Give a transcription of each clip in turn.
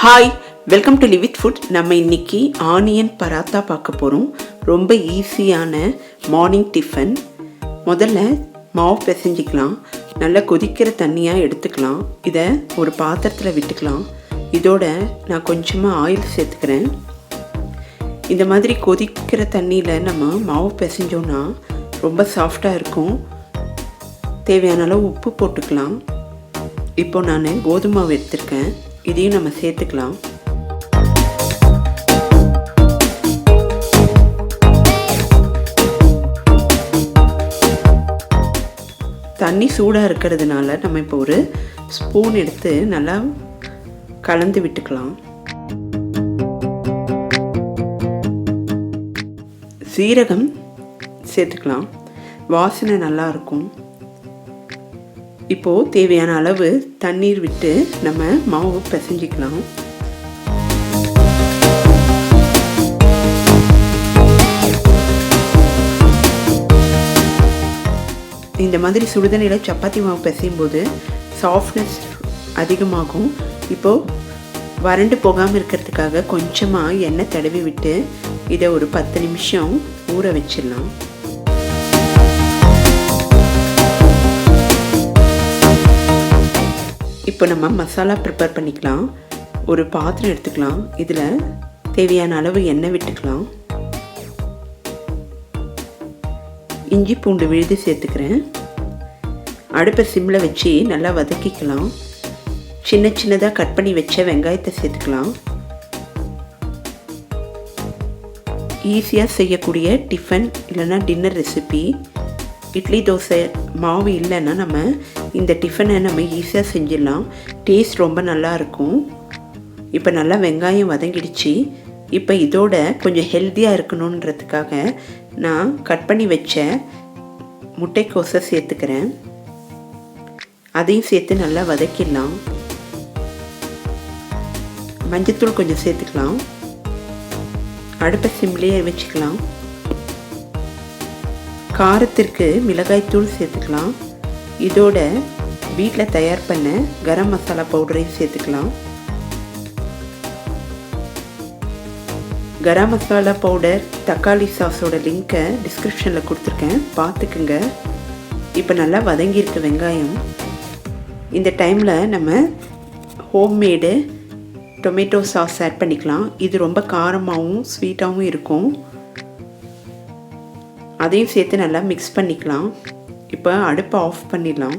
Hi, welcome to live with food. நம்ம இன்னைக்கு onion paratha பார்க்க போகிறோம். ரொம்ப ஈஸியான மார்னிங் டிஃபன். முதல்ல மாவு பிசைஞ்சிக்கலாம். நல்லா கொதிக்கிற தண்ணியாக எடுத்துக்கலாம். இதை ஒரு பாத்திரத்தில் விட்டுக்கலாம். இதோட நான் கொஞ்சமாக ஆயில் சேர்த்துக்கிறேன். இந்த மாதிரி கொதிக்கிற தண்ணியில் நம்ம மாவு பிசைஞ்சோன்னா ரொம்ப சாஃப்டாக இருக்கும். தேவையான அளவு உப்பு போட்டுக்கலாம். இப்போ நான் கோதுமை மாவு எடுத்திருக்கேன். இதையும் நம்ம சேர்த்துக்கலாம். தண்ணி சூடாக இருக்கிறதுனால நம்ம இப்போ ஒரு ஸ்பூன் எடுத்து நல்லா கலந்து விட்டுக்கலாம். சீரகம் சேர்த்துக்கலாம். வாசனை நல்லா இருக்கும். இப்போது தேவையான அளவு தண்ணீர் விட்டு நம்ம மாவு பிசைஞ்சிக்கலாம். இந்த மாதிரி சுடுதண்ணியில் சப்பாத்தி மாவு பிசையும் போது சாஃப்ட்னஸ் அதிகமாகும். இப்போது வறண்டு போகாமல் இருக்கிறதுக்காக கொஞ்சமாக எண்ணெய் தடவி விட்டு இதை ஒரு 10 நிமிஷம் ஊற வச்சிடலாம். இப்போ நம்ம மசாலா ப்ரிப்பேர் பண்ணிக்கலாம். ஒரு பாத்திரம் எடுத்துக்கலாம். இதில் தேவையான அளவு எண்ணெய் விட்டுக்கலாம். இஞ்சி பூண்டு விழுது சேர்த்துக்கிறேன். அடுப்பை சிம்மில் வச்சு நல்லா வதக்கிக்கலாம். சின்ன சின்னதாக கட் பண்ணி வச்ச வெங்காயத்தை சேர்த்துக்கலாம். ஈஸியாக செய்யக்கூடிய டிஃபன் இல்லைன்னா டின்னர் ரெசிபி. இட்லி தோசை மாவு இல்லைன்னா நம்ம இந்த டிஃபனை நம்ம ஈஸியாக செஞ்சிடலாம். டேஸ்ட் ரொம்ப நல்லாயிருக்கும். இப்போ நல்லா வெங்காயம் வதங்கிடுச்சு. இப்போ இதோட கொஞ்சம் ஹெல்த்தியாக இருக்கணுன்றதுக்காக நான் கட் பண்ணி வச்ச முட்டைக்கோஸை சேர்த்துக்கிறேன். அதையும் சேர்த்து நல்லா வதக்கிடலாம். மஞ்சத்தூள் கொஞ்சம் சேர்த்துக்கலாம். அடுப்பை சிம்லேயே வச்சுக்கலாம். காரத்திற்கு மிளகாய்த்தூள் சேர்த்துக்கலாம். இதோட வீட்டில் தயார் பண்ண கரம் மசாலா பவுடரையும் சேர்த்துக்கலாம். கரம் மசாலா பவுடர் தக்காளி சாஸோட லிங்க்கை டிஸ்கிரிப்ஷனில் கொடுத்துருக்கேன், பார்த்துக்குங்க. இப்போ நல்லா வதங்கியிருக்க வெங்காயம். இந்த டைமில் நம்ம ஹோம்மேடு டொமேட்டோ சாஸ் ஆட் பண்ணிக்கலாம். இது ரொம்ப காரமாகவும் ஸ்வீட்டாகவும் இருக்கும். அதையும் சேர்த்து நல்லா மிக்ஸ் பண்ணிக்கலாம். இப்போ அடுப்பை ஆஃப் பண்ணிடலாம்.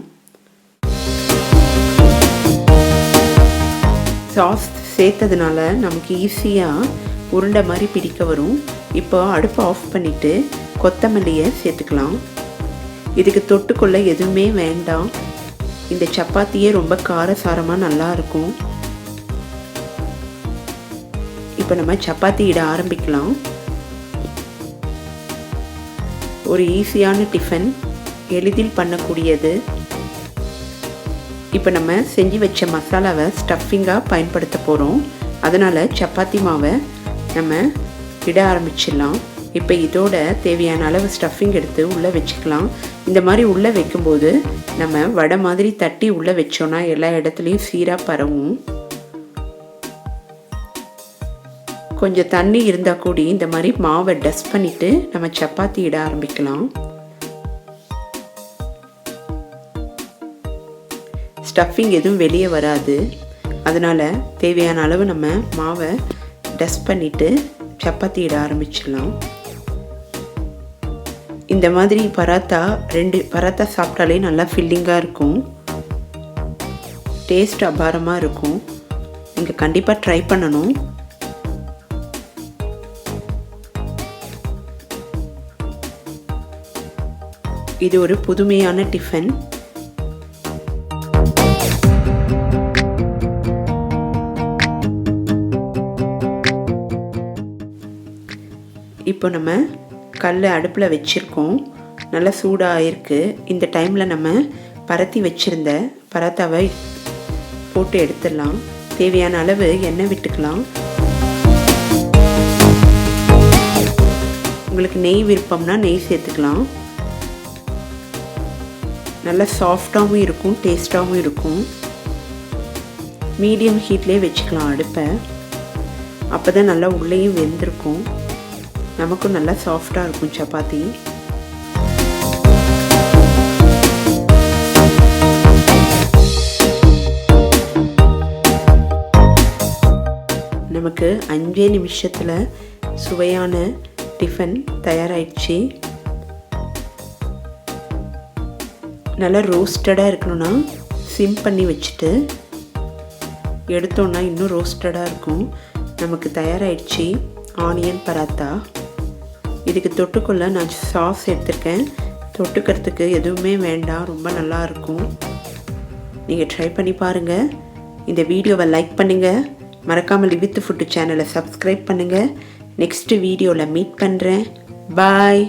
சாஸ் சேர்த்ததுனால நமக்கு ஈஸியாக உருண்டை மாதிரி பிடிக்க வரும். இப்போ அடுப்பை ஆஃப் பண்ணிவிட்டு கொத்தமல்லியை சேர்த்துக்கலாம். இதுக்கு தொட்டுக்கொள்ள எதுவுமே வேண்டாம். இந்த சப்பாத்தியே ரொம்ப காரசாரமாக நல்லாயிருக்கும். இப்போ நம்ம சப்பாத்தி இட ஆரம்பிக்கலாம். ஒரு ஈஸியான டிஃபன், எளிதில் பண்ணக்கூடியது. இப்போ நம்ம செஞ்சு வச்ச மசாலாவை ஸ்டஃபிங்காக பயன்படுத்த போகிறோம். அதனால் சப்பாத்தி மாவை நம்ம இட ஆரம்பிச்சிடலாம். இப்போ இதோட தேவையான அளவு ஸ்டஃபிங் எடுத்து உள்ளே வச்சுக்கலாம். இந்த மாதிரி உள்ளே வைக்கும்போது நம்ம வடை மாதிரி தட்டி உள்ளே வச்சோன்னா எல்லா இடத்துலையும் சீராக பரவும். கொஞ்சம் தண்ணி இருந்தால் கூடி இந்த மாதிரி மாவை டஸ்ட் பண்ணிவிட்டு நம்ம சப்பாத்தி இட ஆரம்பிக்கலாம். ஸ்டஃபிங் எதுவும் வெளியே வராது. அதனால் தேவையான அளவு நம்ம மாவை டஸ்ட் பண்ணிவிட்டு சப்பாத்தி இட ஆரம்பிச்சிடலாம். இந்த மாதிரி பராத்தா 2 பராத்தா சாப்பிட்டாலே நல்லா ஃபில்லிங்காக இருக்கும். டேஸ்ட் அபாரமாக இருக்கும். நீங்கள் கண்டிப்பாக ட்ரை பண்ணணும். இது ஒரு புதுமையான டிஃபன். இப்போ நம்ம கல் அடுப்பில் வச்சுருக்கோம். நல்லா சூடாக இருக்குது. இந்த டைமில் நம்ம பரத்தி வச்சுருந்த பராத்தாவை போட்டு எடுத்துடலாம். தேவையான அளவு எண்ணெய் விட்டுக்கலாம். உங்களுக்கு நெய் விருப்பம்னா நெய் சேர்த்துக்கலாம். நல்லா சாஃப்டாகவும் இருக்கும், டேஸ்ட்டாகவும் இருக்கும். மீடியம் ஹீட்லேயே வச்சுக்கலாம் அடுப்பை. அப்போ தான் நல்லா உள்ளேயும் வெந்திருக்கும், நமக்கும் நல்லா சாஃப்டாக இருக்கும் சப்பாத்தி. நமக்கு 5 நிமிஷத்தில் சுவையான டிஃபன் தயாராகிடுச்சு. நல்லா ரோஸ்டடாக இருக்கணும்னா சிம் பண்ணி வச்சுட்டு எடுத்தோன்னா இன்னும் ரோஸ்டடாக இருக்கும். நமக்கு தயாராகிடுச்சு ஆனியன் பராத்தா. இதுக்கு தொட்டுக்குள்ள நான் சாஸ் எடுத்திருக்கேன். தொட்டுக்கிறதுக்கு எதுவுமே வேண்டாம், ரொம்ப நல்லாயிருக்கும். நீங்கள் ட்ரை பண்ணி பாருங்கள். இந்த வீடியோவை லைக் பண்ணுங்கள், மறக்காமல் லிவித் ஃபுட் சேனலை சப்ஸ்கிரைப் பண்ணுங்கள். நெக்ஸ்ட் வீடியோவில் மீட் பண்ணுறேன். பாய்.